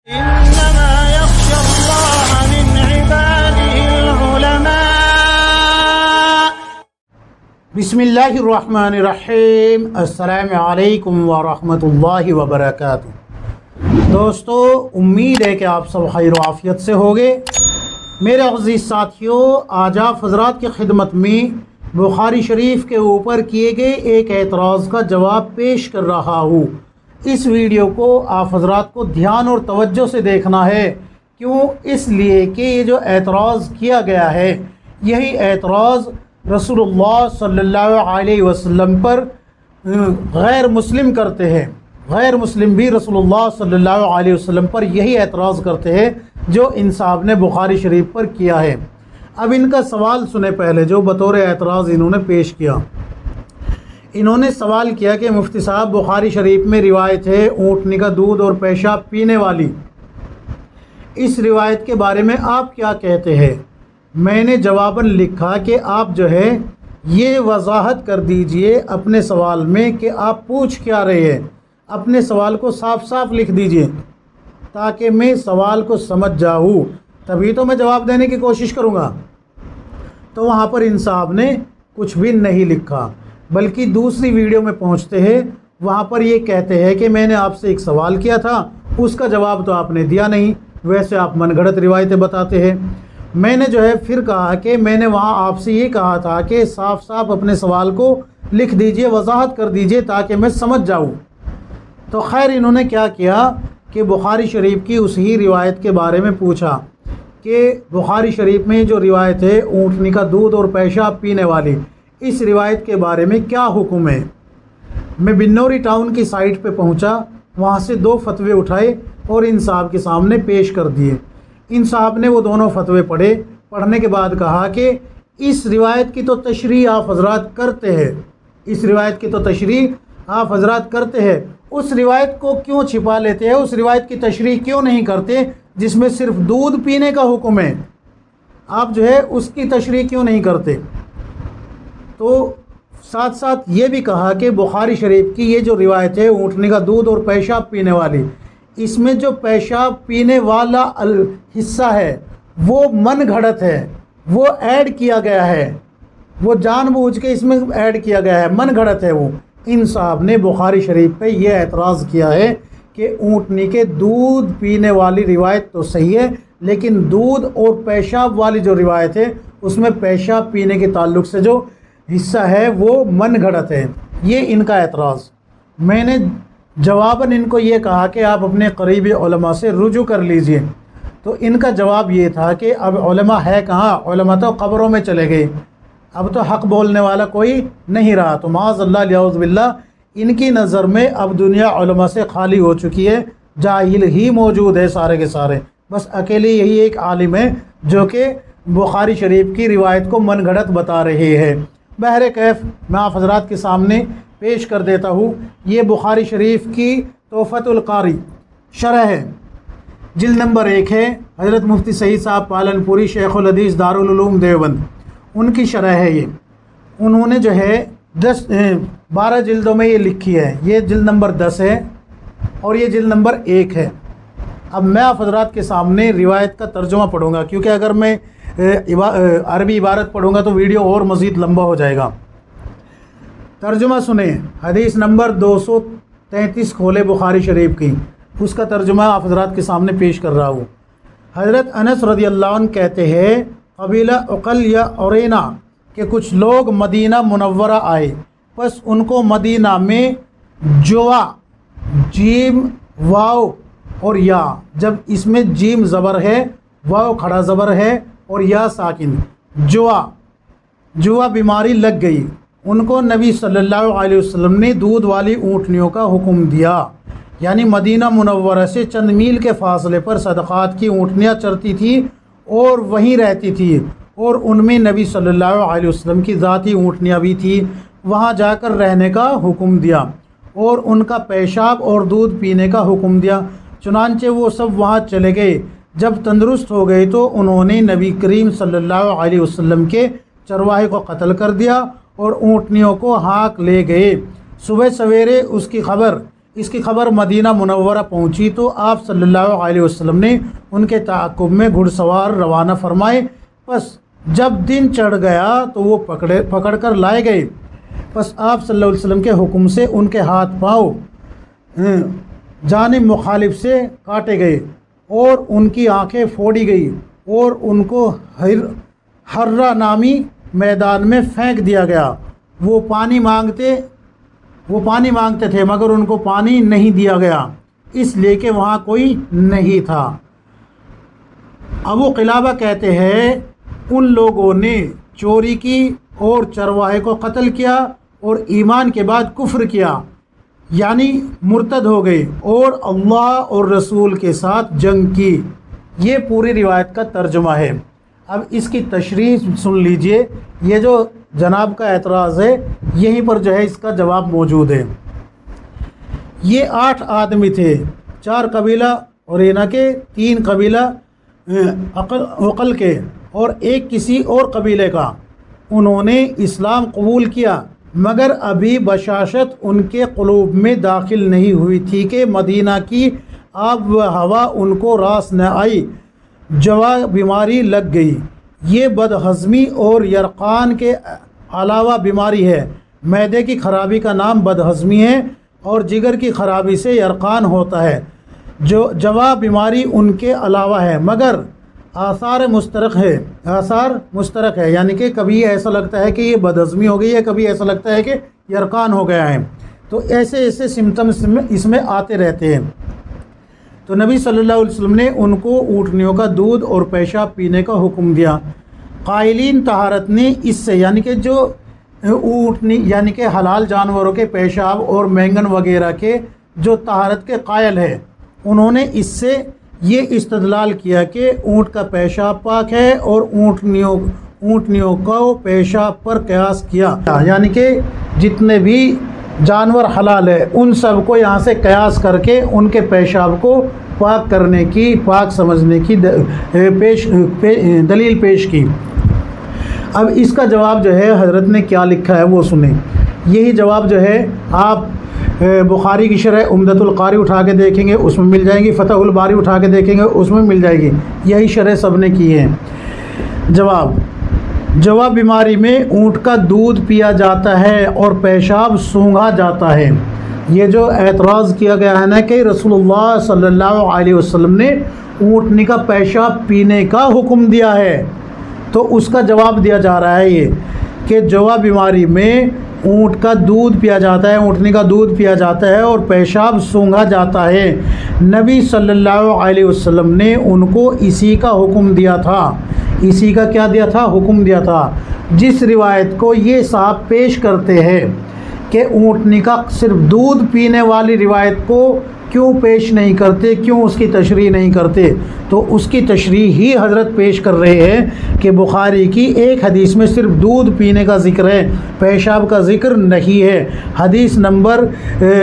इन्नमा यख्शल्लाह मिन इबादिहिल उलमा। बिस्मिल्लाहिर्रहमानिर्रहीम। अस्सलामु अलैकुम व रहमतुल्लाहि व बरकातुहू। दोस्तों, उम्मीद है कि आप सब खैर आफियत से होंगे। मेरे अज़ीज़ साथियों, आज आप हज़रात की खिदमत में बुखारी शरीफ के ऊपर किए गए एक एतराज़ का जवाब पेश कर रहा हूँ। इस वीडियो को आप हज़रात को ध्यान और तवज्जो से देखना है। क्यों? इसलिए कि ये जो एतराज़ किया गया है, यही एतराज़ रसूलुल्लाह सल्लल्लाहु अलैहि वसल्लम पर गैर मुस्लिम करते हैं। गैर मुस्लिम भी रसूलुल्लाह सल्लल्लाहु अलैहि वसल्लम पर यही एतराज़ करते हैं जो इन साहब ने बुखारी शरीफ पर किया है। अब इनका सवाल सुने पहले, जो बतौर एतराज़ इन्होंने पेश किया। इन्होंने सवाल किया कि मुफ्ती साहब, बुखारी शरीफ में रिवायत है ऊँटनी का दूध और पेशाब पीने वाली, इस रिवायत के बारे में आप क्या कहते हैं? मैंने जवाबन लिखा कि आप जो है ये वजाहत कर दीजिए अपने सवाल में कि आप पूछ क्या रहे हैं। अपने सवाल को साफ साफ लिख दीजिए ताकि मैं सवाल को समझ जाऊँ, तभी तो मैं जवाब देने की कोशिश करूँगा। तो वहाँ पर इन साहब ने कुछ भी नहीं लिखा, बल्कि दूसरी वीडियो में पहुंचते हैं, वहाँ पर ये कहते हैं कि मैंने आपसे एक सवाल किया था, उसका जवाब तो आपने दिया नहीं, वैसे आप मनगढ़ंत रिवायतें बताते हैं। मैंने जो है फिर कहा कि मैंने वहाँ आपसे ये कहा था कि साफ साफ अपने सवाल को लिख दीजिए, वजाहत कर दीजिए ताकि मैं समझ जाऊँ। तो खैर, इन्होंने क्या किया कि बुखारी शरीफ की उस ही रिवायत के बारे में पूछा कि बुखारी शरीफ में जो रिवायत है ऊँटनी का दूध और पेशाब पीने वाली, इस रिवायत के बारे में क्या हुक्म है। मैं बिन्नौरी टाउन की साइट पे पहुंचा, वहाँ से 2 फतवे उठाए और इन साहब के सामने पेश कर दिए। इन साहब ने वो दोनों फतवे पढ़े। पढ़ने के बाद कहा कि इस रिवायत की तो तशरीह आप हजरात करते हैं, इस रिवायत की तो तशरीह आप हजरात करते हैं, उस रिवायत को क्यों छिपा लेते हैं, उस रिवायत की तशरीह क्यों नहीं करते जिसमें सिर्फ दूध पीने का हुक्म है, आप जो है उसकी तशरीह क्यों नहीं करते। तो साथ साथ ये भी कहा कि बुखारी शरीफ की ये जो रिवायत है ऊँटनी का दूध और पेशाब पीने वाली, इसमें जो पेशाब पीने वाला हिस्सा है वो मन घड़त है, वो ऐड किया गया है, वो जानबूझ के इसमें ऐड किया गया है, मन घड़त है वो। इन साहब ने बुखारी शरीफ पे ये एतराज़ किया है कि ऊँटनी के दूध पीने वाली रिवायत तो सही है, लेकिन दूध और पेशाब वाली जो रिवायत है उसमें पेशाब पीने के ताल्लुक़ से जो हिस्सा है वो मन घड़त है। ये इनका एतराज़। मैंने जवाबन इनको ये कहा कि आप अपने करीबी उलमा से रुजू कर लीजिए। तो इनका जवाब ये था कि अब उलमा है कहाँ, उलमा तो कब्रों में चले गए, अब तो हक़ बोलने वाला कोई नहीं रहा। तो माज़अल्लाह लियाउज़ बिल्लाह, इनकी नज़र में अब दुनिया उलमा से खाली हो चुकी है, जाहिल ही मौजूद है सारे के सारे। बस अकेले यही एक आलिम है जो कि बुखारी शरीफ की रिवायत को मन घड़त बता रहे हैं। बहरे कैफ मैं आप हज़रात के सामने पेश कर देता हूँ। ये बुखारी शरीफ की तोहफ़तुल कारी शरह है, जिल्द नंबर 1 है। हज़रत मुफ्ती सईद साहब पालनपुरी शेखुल हदीस दारुल उलूम देवबंद, उनकी शरह है ये। उन्होंने जो है 12 जिल्दों में ये लिखी है। ये जिल्द नंबर 10 है और ये जिल्द नंबर 1 है। अब मैं आप हज़रात के सामने रिवायत का तर्जुमा पढ़ूँगा, क्योंकि अगर मैं अरबी इबारत पढ़ूँगा तो वीडियो और मज़ीद लंबा हो जाएगा। तर्जुमा सुने। हदीस नंबर 233 खोले बुखारी शरीफ की, उसका तर्जुमा आप हज़रात के सामने पेश कर रहा हूँ। हज़रत अनस रज़ियल्लाहु अन्हु कहते हैं, कबीला उक़ल या औरेना के कुछ लोग मदीना मुनव्वरा आए, बस उनको मदीना में जुआ, जीम, वाव और या, जब इसमें जीम ज़बर है, वाव खड़ा ज़बर है और या साकिन, जुआ बीमारी लग गई। उनको नबी सल्लल्लाहु अलैहि वसल्लम ने दूध वाली ऊँटनियों का हुक्म दिया। यानी मदीना मुनव्वरा से चंद मील के फासले पर सदक़ात की ऊँटनियाँ चरती थी और वहीं रहती थी, और उनमें नबी सल्लल्लाहु अलैहि वसल्लम की ज़ाती ऊँटनियाँ भी थी। वहाँ जाकर रहने का हुक्म दिया और उनका पेशाब और दूध पीने का हुक्म दिया। चुनांचे वो सब वहाँ चले गए। जब तंदुरुस्त हो गए तो उन्होंने नबी करीम सल्लल्लाहु अलैहि वसल्लम के चरवाहे को कत्ल कर दिया और ऊँटनियों को हाँक ले गए। सुबह सवेरे उसकी खबर इसकी खबर मदीना मुनव्वरा पहुंची तो आप सल्लल्लाहु अलैहि वसल्लम ने उनके ताक़ुब में घुड़सवार रवाना फरमाए। बस जब दिन चढ़ गया तो वो पकड़ कर लाए गए। बस आप सल्लल्लाहु अलैहि वसल्लम के हुक्म से उनके हाथ पाँव जानिब मुखालिफ से काटे गए और उनकी आंखें फोड़ी गई और उनको हर्रा नामी मैदान में फेंक दिया गया। वो पानी मांगते थे मगर उनको पानी नहीं दिया गया, इसलिए कि वहाँ कोई नहीं था। अबू क़िलाबा कहते हैं उन लोगों ने चोरी की और चरवाहे को कत्ल किया और ईमान के बाद कुफ्र किया, यानी मुर्तद हो गए और अल्लाह और रसूल के साथ जंग की। ये पूरी रिवायत का तर्जुमा है। अब इसकी तशरीह सुन लीजिए। ये जो जनाब का एतराज़ है यहीं पर जो है इसका जवाब मौजूद है। ये 8 आदमी थे, 4 कबीला औरैना के, 3 कबीला अक़ल के और 1 किसी और कबीले का। उन्होंने इस्लाम कबूल किया मगर अभी बशाशत उनके क़ुलूब में दाखिल नहीं हुई थी कि मदीना की आब व हवा उनको रास न आई। जवा बीमारी लग गई। ये बदहज़मी और यरक़ान के अलावा बीमारी है। मैदे की खराबी का नाम बदहज़मी है और जिगर की खराबी से यरक़ान होता है। जो जवा बीमारी उनके अलावा है मगर आसार मुश्तरक है, यानी कि कभी ऐसा लगता है कि ये बदहज़मी हो गई है, कभी ऐसा लगता है कि यरक़ान हो गया है। तो ऐसे ऐसे सिम्टम्स इसमें आते रहते हैं। तो नबी सल्लल्लाहु अलैहि वसल्लम ने उनको ऊँटनियों का दूध और पेशाब पीने का हुक्म दिया। कायलीन तहारत ने इससे, यानी कि जो ऊँटनी यानी कि हलाल जानवरों के पेशाब और बैंगन वगैरह के जो तहारत के कायल है, उन्होंने इससे ये इस्तदलाल किया कि ऊँट का पेशाब पाक है और ऊँटनियों को पेशाब पर कयास किया, यानी कि जितने भी जानवर हलाल है उन सब को यहाँ से कयास करके उनके पेशाब को पाक करने की, पाक समझने की दलील पेश की। अब इसका जवाब जो है हज़रत ने क्या लिखा है वो सुने। यही जवाब जो है आप बुखारी की शरह उम्दतुल कारी उठा के देखेंगे उसमें मिल जाएगी, फ़तहुल बारी उठा के देखेंगे उसमें मिल जाएगी। यही शरह सब ने की है। जवा बीमारी में ऊँट का दूध पिया जाता है और पेशाब सूंघा जाता है। ये जो एतराज़ किया गया है ना कि रसूलुल्लाह सल्लल्लाहु अलैहि वसल्लम ने ऊँटनी का पेशाब पीने का हुक्म दिया है, तो उसका जवाब दिया जा रहा है ये कि जवा बीमारी में ऊँट का दूध पिया जाता है, ऊँटनी का दूध पिया जाता है और पेशाब सूंघा जाता है। नबी सल्लल्लाहु अलैहि वसल्लम ने उनको इसी का हुक्म दिया था। इसी का क्या दिया था? हुक्म दिया था। जिस रिवायत को ये साहब पेश करते हैं कि ऊँटनी का सिर्फ दूध पीने वाली रिवायत को क्यों पेश नहीं करते, क्यों उसकी तशरीह नहीं करते, तो उसकी तशरीह ही हज़रत पेश कर रहे हैं कि बुखारी की एक हदीस में सिर्फ दूध पीने का ज़िक्र है, पेशाब का ज़िक्र नहीं है। हदीस नंबर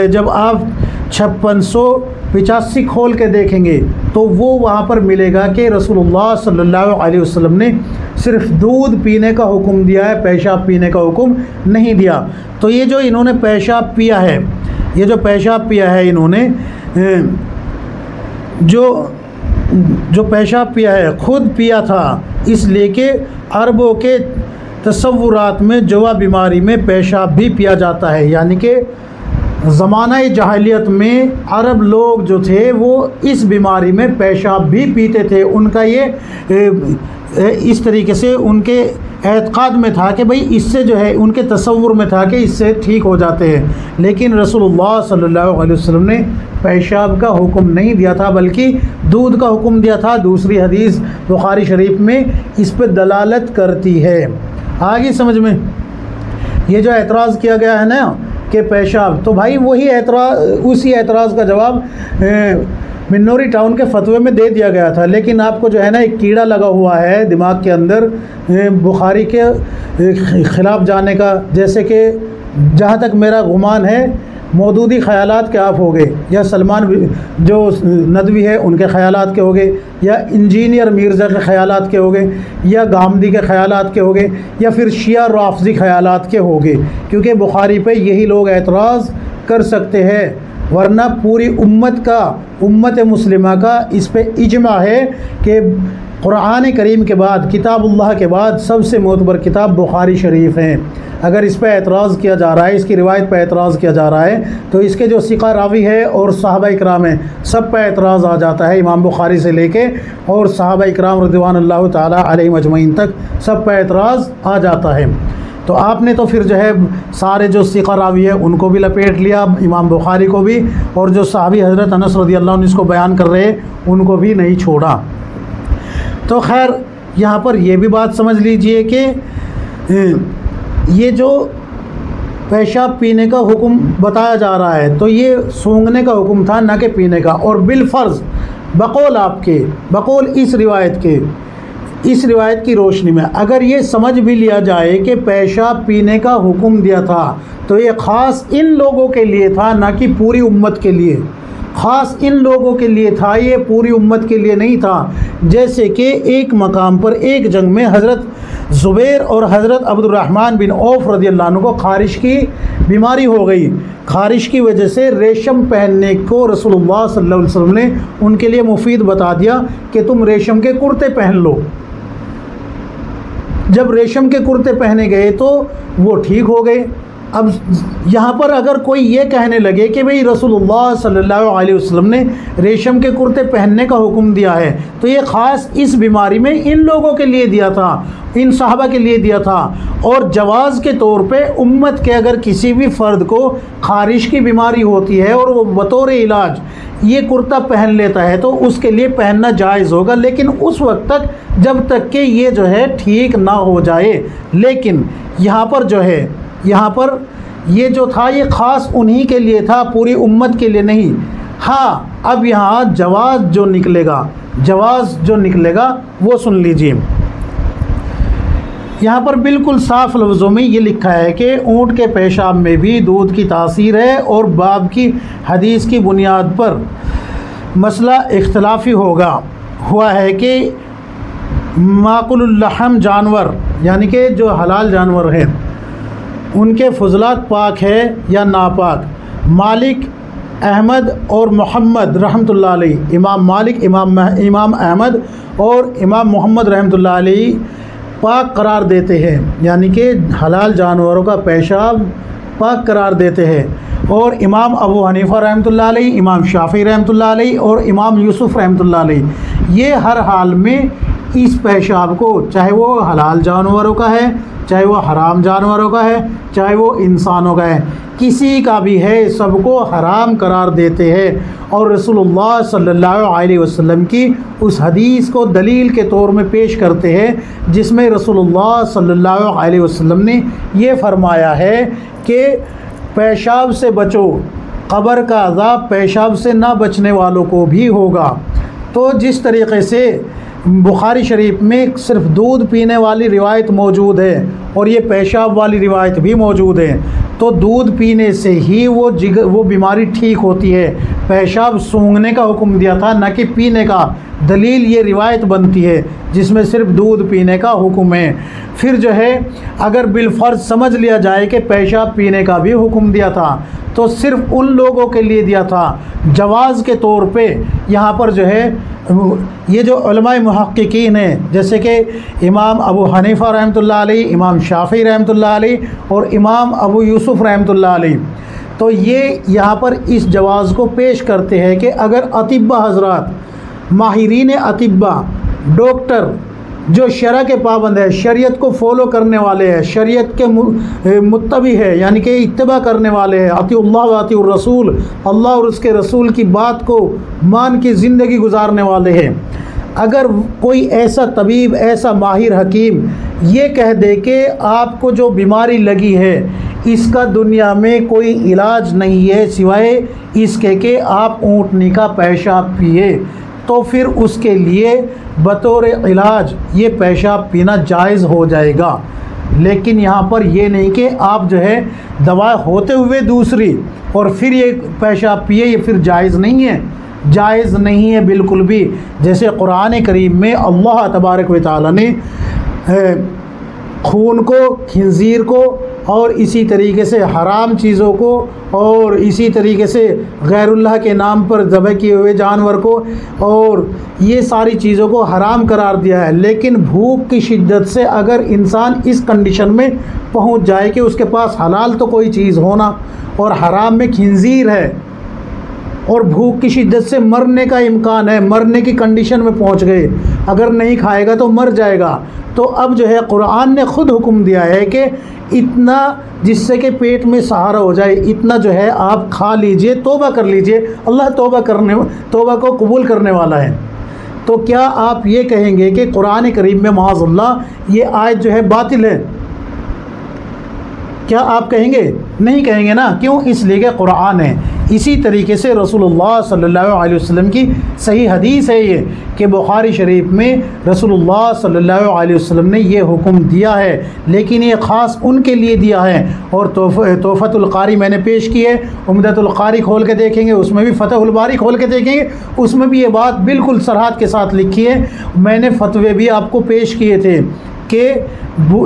जब आप 5685 खोल के देखेंगे तो वो वहाँ पर मिलेगा कि रसूलुल्लाह सल्लल्लाहु अलैहि वसल्लम ने सिर्फ दूध पीने का हुक्म दिया है, पेशाब पीने का हुक्म नहीं दिया। तो ये जो इन्होंने पेशाब पिया है, ये जो पेशाब पिया है इन्होंने जो पेशाब पिया है खुद पिया था, इसलिए कि अरबों के तसव्वुरात में जवा बीमारी में पेशाब भी पिया जाता है। यानी कि ज़माना जहालियत में अरब लोग जो थे वो इस बीमारी में पेशाब भी पीते थे। उनका ये इस तरीके से उनके एतक़ाद में था कि भाई इससे जो है, उनके तसव्वुर में था कि इससे ठीक हो जाते हैं। लेकिन रसूलुल्लाह सल्लल्लाहु अलैहि वसल्लम ने पेशाब का हुक्म नहीं दिया था बल्कि दूध का हुक्म दिया था। दूसरी हदीस बुखारी शरीफ में इस पर दलालत करती है। आगे समझ में ये जो एतराज़ किया गया है ना कि पेशाब, तो भाई वही उसी एतराज़ का जवाब मिन्नोरी टाउन के फतवे में दे दिया गया था। लेकिन आपको जो है ना एक कीड़ा लगा हुआ है दिमाग के अंदर बुखारी के ख़िलाफ़ जाने का, जैसे कि जहाँ तक मेरा गुमान है मौदूदी ख़यालात के आप हो गए, या सलमान जो नदवी है उनके ख़यालात के हो गए, या इंजीनियर मिर्ज़ा के ख़यालात के हो गए, या गामदी के ख़यालात के हो गए, या फिर शिया राफ़ज़ी ख़यालात के हो गए। क्योंकि बुखारी पे यही लोग एतराज़ कर सकते हैं। वरना पूरी उम्मत मुस्लिमा का इस पे इजमा है कि कुरान करीम के बाद, किताबुल्लाह के बाद सबसे मोतबर किताब बुखारी शरीफ है। अगर इस पर एतराज़ किया जा रहा है, इसकी रिवायत पर एतराज़ किया जा रहा है, तो इसके जो सिक़ा रावी है और सहाबा इकराम हैं सब पर एतराज़ आ जाता है, इमाम बुखारी से लेके और सहाबा इकराम रज़ियल्लाहु ताला अलैहिम अजमईन तक सब पर एतराज़ आ जाता है। तो आपने तो फिर जो है सारे जो सिक़ा रावी है उनको भी लपेट लिया, इमाम बुखारी को भी, और जो सहाबी हज़रत अनस रज़ियल्लाहु अन्हु इसको बयान कर रहे उनको भी नहीं छोड़ा। तो खैर यहाँ पर यह भी बात समझ लीजिए कि ये जो पेशाब पीने का हुक्म बताया जा रहा है तो ये सूंघने का हुक्म था, ना कि पीने का। और बिलफ़र्ज़ बकौल इस रिवायत की रोशनी में अगर ये समझ भी लिया जाए कि पेशाब पीने का हुक्म दिया था तो ये ख़ास इन लोगों के लिए था, ना कि पूरी उम्मत के लिए। ख़ास इन लोगों के लिए था, ये पूरी उम्मत के लिए नहीं था। जैसे कि एक मकाम पर एक जंग में हज़रत ज़ुबैर और हज़रत अब्दुर्रहमान बिन औफ़ रज़ियल्लाहु अन्हु को ख़ारिश की बीमारी हो गई। ख़ारिश की वजह से रेशम पहनने को रसूलुल्लाह सल्लल्लाहु अलैहि वसल्लम ने उनके लिए मुफीद बता दिया कि तुम रेशम के कुर्ते पहन लो। जब रेशम के कुर्ते पहने गए तो वो ठीक हो गए। अब यहाँ पर अगर कोई ये कहने लगे कि भाई रसूलुल्लाह सल्लल्लाहु अलैहि वसल्लम ने रेशम के कुर्ते पहनने का हुक्म दिया है तो ये ख़ास इस बीमारी में इन लोगों के लिए दिया था, इन सहाबा के लिए दिया था। और जवाज़ के तौर पे उम्मत के अगर किसी भी फ़र्द को ख़ारिश की बीमारी होती है और वो बतौर इलाज ये कुर्ता पहन लेता है तो उसके लिए पहनना जायज़ होगा, लेकिन उस वक्त तक जब तक कि ये जो है ठीक ना हो जाए। लेकिन यहाँ पर ये जो था ये ख़ास उन्हीं के लिए था, पूरी उम्मत के लिए नहीं। हाँ, अब यहाँ जवाज़ जो निकलेगा वो सुन लीजिए। यहाँ पर बिल्कुल साफ़ लफ्ज़ों में ये लिखा है कि ऊँट के पेशाब में भी दूध की तासीर है और बाब की हदीस की बुनियाद पर मसला इख्तलाफी हुआ है कि माकुलुल लहम जानवर यानी कि जो हलाल जानवर हैं उनके फजलात पाक है या नापाक। मालिक, अहमद और मोहम्मद रहमतुल्लाह अलैह, इमाम मालिक, इमाम अहमद और इमाम मोहम्मद रहमतुल्लाह अलैह पाक करार देते हैं, यानी कि हलाल जानवरों का पेशाब पाक करार देते हैं। और इमाम अबू हनीफ़ा रहमतुल्लाह अलैह, इमाम शाफ़ी रहमतुल्लाह अलैह और इमाम यूसुफ़ रहमतुल्लाह अलैह ये हर हाल में इस पेशाब को, चाहे वो हलाल जानवरों का है, चाहे वो हराम जानवरों का है, चाहे वो इंसानों का है, किसी का भी है, सबको हराम करार देते हैं। और रसूलुल्लाह सल्लल्लाहु अलैहि वसल्लम की उस हदीस को दलील के तौर में पेश करते हैं जिसमें रसूलुल्लाह सल्लल्लाहु अलैहि वसल्लम ने ये फरमाया है कि पेशाब से बचो, क़ब्र का अज़ाब पेशाब से ना बचने वालों को भी होगा। तो जिस तरीक़े से बुखारी शरीफ में सिर्फ दूध पीने वाली रिवायत मौजूद है और ये पेशाब वाली रिवायत भी मौजूद है, तो दूध पीने से ही वो बीमारी ठीक होती है। पेशाब सूंघने का हुक्म दिया था, ना कि पीने का। दलील ये रिवायत बनती है जिसमें सिर्फ दूध पीने का हुक्म है। फिर जो है अगर बिलफ़र्ज़ समझ लिया जाए कि पेशाब पीने का भी हुक्म दिया था तो सिर्फ उन लोगों के लिए दिया था। जवाज़ के तौर पे यहाँ पर जो है ये जो उलमाए मुहक्किकीन हैं जैसे कि इमाम अबू हनीफ़ा रहमतुल्लाह अलैह, इमाम शाफ़ी रहमतुल्लाह अलैह और इमाम अबू यूसुफ़ रहमतुल्लाह अलैह, तो ये यहाँ पर इस जवाज़ को पेश करते हैं कि अगर अतिब्बा हज़रात, माहिरीन अतिब्बा, डॉक्टर जो शरअ के पाबंद है, शरीयत को फॉलो करने वाले हैं, शरीयत के मुत्तबी है यानी कि इत्तिबा करने वाले हैं, अतिउल्लाह व अतिउर रसूल, अल्लाह और उसके रसूल की बात को मान के ज़िंदगी गुजारने वाले हैं, अगर कोई ऐसा तबीब, ऐसा माहिर हकीम ये कह दे कि आपको जो बीमारी लगी है इसका दुनिया में कोई इलाज नहीं है सिवाय इसके कि आप ऊँटनी का पेशाब पिए, तो फिर उसके लिए बतौर इलाज ये पेशाब पीना जायज़ हो जाएगा। लेकिन यहाँ पर ये नहीं कि आप जो है दवा होते हुए दूसरी और फिर ये पेशाब पिए, ये फिर जायज़ नहीं है, जायज़ नहीं है बिल्कुल भी। जैसे कुरान करीम में अल्लाह तबारक व तआला ने खून को, खिंजीर को और इसी तरीके से हराम चीज़ों को और इसी तरीके से गैरुल्लाह के नाम पर ज़बह किए हुए जानवर को और ये सारी चीज़ों को हराम करार दिया है। लेकिन भूख की शिद्दत से अगर इंसान इस कंडीशन में पहुंच जाए कि उसके पास हलाल तो कोई चीज़ होना और हराम में खिंजीर है और भूख की शिद्दत से मरने का इम्कान है, मरने की कंडीशन में पहुंच गए, अगर नहीं खाएगा तो मर जाएगा, तो अब जो है कुरान ने ख़ुद हुक्म दिया है कि इतना जिससे कि पेट में सहारा हो जाए, इतना जो है आप खा लीजिए, तौबा कर लीजिए। अल्लाह तौबा को कबूल करने वाला है। तो क्या आप ये कहेंगे कि कुरान करीम में माअज़ल्लाह ये आयत जो है बातिल है? क्या आप कहेंगे? नहीं कहेंगे ना। क्यों? इसलिए कि कुरान है। इसी तरीके से रसूलुल्लाह सल्लल्लाहु अलैहि वसल्लम की सही हदीस है ये कि बुखारी शरीफ में रसूलुल्लाह सल्लल्लाहु अलैहि वसल्लम ने ये हुक्म दिया है, लेकिन ये ख़ास उनके लिए दिया है। और तोहफ़तुल क़ारी मैंने पेश की है, उम्दतुल क़ारी खोल के देखेंगे, उसमें भी फ़तहुल बारी खोल के देखेंगे, उसमें भी ये बात बिल्कुल सरहद के साथ लिखी है। मैंने फतवे भी आपको पेश किए थे कि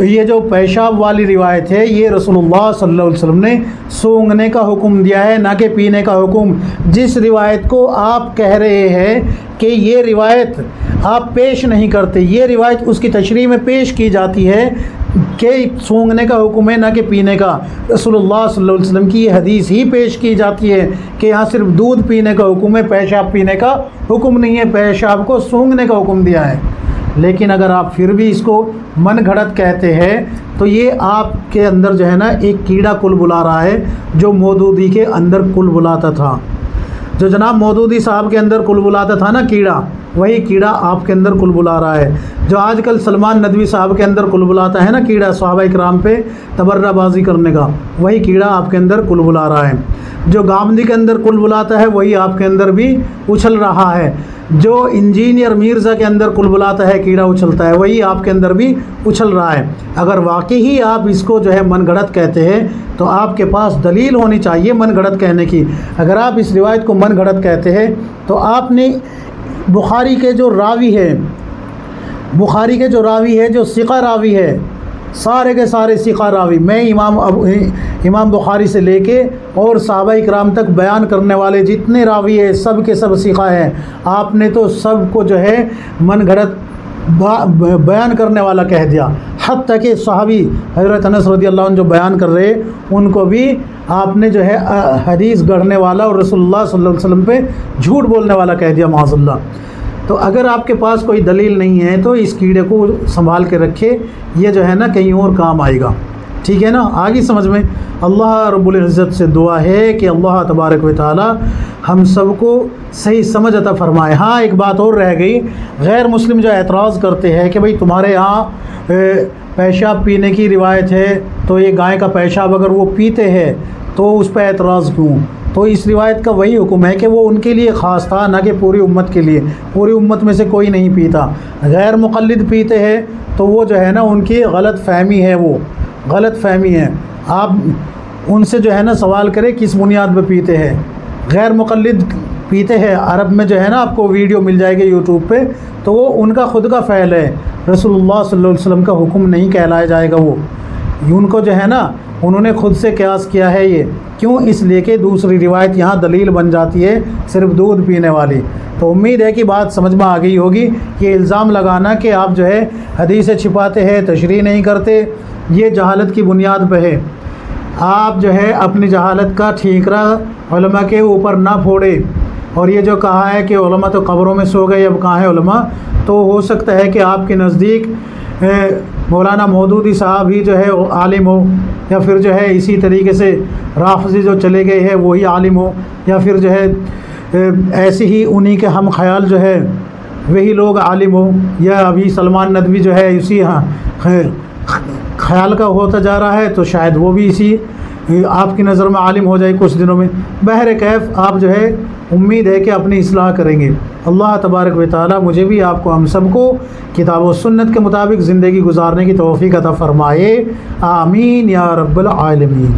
ये जो पेशाब वाली रिवायत है ये रसूलुल्लाह सल्लल्लाहु अलैहि वसल्लम ने सूंघने का हुक्म दिया है, ना कि पीने का हुक्म। जिस रिवायत को आप कह रहे हैं कि ये रिवायत आप पेश नहीं करते, ये रिवायत उसकी तशरीह में पेश की जाती है कि सूंघने का हुक्म है, ना कि पीने का। रसूलुल्लाह सल्लल्लाहु अलैहि वसल्लम की ये हदीस ही पेश की जाती है कि यहाँ सिर्फ दूध पीने का हुक्म है, पेशाब पीने का हुक्म नहीं है, पेशाब को सूंघने का हुक्म दिया है। लेकिन अगर आप फिर भी इसको मन घड़त कहते हैं तो ये आपके अंदर जो है ना एक कीड़ा कुल बुला रहा है, जो मौदूदी के अंदर कुल बुलाता था, जो जनाब मौदूदी साहब के अंदर कुल बुलाता था ना कीड़ा, वही कीड़ा आपके अंदर कुल बुला रहा है। जो आजकल सलमान नदवी साहब के अंदर कुल बुलाता है ना कीड़ा सहाबा इकराम पे तबर्राबाजी करने का, वही कीड़ा आपके अंदर कुल बुला रहा है। जो गामदी के अंदर कुल बुलाता है वही आपके अंदर भी उछल रहा है। जो इंजीनियर मिर्ज़ा के अंदर कुल बुलाता है, कीड़ा उछलता है, वही आपके अंदर भी उछल रहा है। अगर वाकई ही आप इसको जो है मनगढ़ंत कहते हैं तो आपके पास दलील होनी चाहिए मनगढ़ंत कहने की। अगर आप इस रिवायत को मनगढ़ंत कहते हैं तो आपने बुखारी के जो रावी है, जो सिक़ा रावी है, सारे के सारे सिक़ा रावी, मैं इमाम बुखारी से लेके और सहाबा इकराम तक बयान करने वाले जितने रावी हैं सब के सब सिक़ा हैं। आपने तो सबको जो है मनगढ़ंत बयान करने वाला कह दिया। हत्ता कि सहाबी हज़रत अनस रज़ियल्लाहु अन्हु जो बयान कर रहे उनको भी आपने जो है हदीस गढ़ने वाला और रसूलुल्लाह सल्लल्लाहु अलैहि वसल्लम पे झूठ बोलने वाला कह दिया माज़अल्लाह। तो अगर आपके पास कोई दलील नहीं है तो इस कीड़े को संभाल के रखे, ये जो है ना कहीं और काम आएगा। ठीक है ना? आगे समझ में। अल्लाह रब्बुल इज़्ज़त से दुआ है कि अल्लाह तबारक व तआला हम सबको सही समझ अता फरमाए। हाँ, एक बात और रह गई, गैर मुस्लिम जो एतराज़ करते हैं कि भाई तुम्हारे यहाँ पेशाब पीने की रिवायत है, तो ये गाय का पेशाब अगर वो पीते हैं तो उस पर एतराज़ क्यों? तो इस रिवायत का वही हुक्म है कि वो उनके लिए ख़ास था, ना कि पूरी उम्मत के लिए। पूरी उम्मत में से कोई नहीं पीता। गैर मुक़ल्लिद पीते हैं तो वो जो है ना उनकी गलत फ़हमी है, वो गलत फ़हमी है। आप उनसे जो है ना सवाल करें किस बुनियाद पर पीते हैं। गैर मुक़ल्लिद पीते हैं, अरब में जो है ना आपको वीडियो मिल जाएगी यूट्यूब पे, तो वो उनका ख़ुद का फ़ैल है, रसूलुल्लाह सल्लल्लाहु अलैहि वसल्लम का हुक्म नहीं कहलाया जाएगा। वो उनको जो है ना उन्होंने ख़ुद से क़यास किया है ये। क्यों? इसलिए कि दूसरी रिवायत यहाँ दलील बन जाती है सिर्फ दूध पीने वाली। तो उम्मीद है कि बात समझ में आ गई होगी। ये इल्ज़ाम लगाना कि आप जो है हदीसें छिपाते हैं, तशरीह नहीं करते, ये जहालत की बुनियाद पे है। आप जो है अपनी जहालत का ठीकरा उलमा के ऊपर ना फोड़े। और ये जो कहा है कि उलमा तो कब्रों में सो गए, अब कहाँ है उलमा, तो हो सकता है कि आपके नज़दीक मौलाना मौदूदी साहब ही जो है आलिम हो, या फिर जो है इसी तरीके से राफ़ज़ी जो चले गए हैं वही आलिम हो, या फिर जो है ऐसे ही उन्हीं के हम ख्याल जो है वही लोग आलिम हो, या अभी सलमान नदवी जो है इसी ख्याल का होता जा रहा है, तो शायद वो भी इसी आपकी नज़र में आलिम हो जाए कुछ दिनों में। बहर कैफ़ आप जो है उम्मीद है कि अपनी इस्लाह करेंगे। अल्लाह तबारक व तआला मुझे भी आपको हम सबको किताब व सुन्नत के मुताबिक ज़िंदगी गुजारने की तौफ़ीक़ अता फ़रमाए। आमीन या रब्बल आलमीन।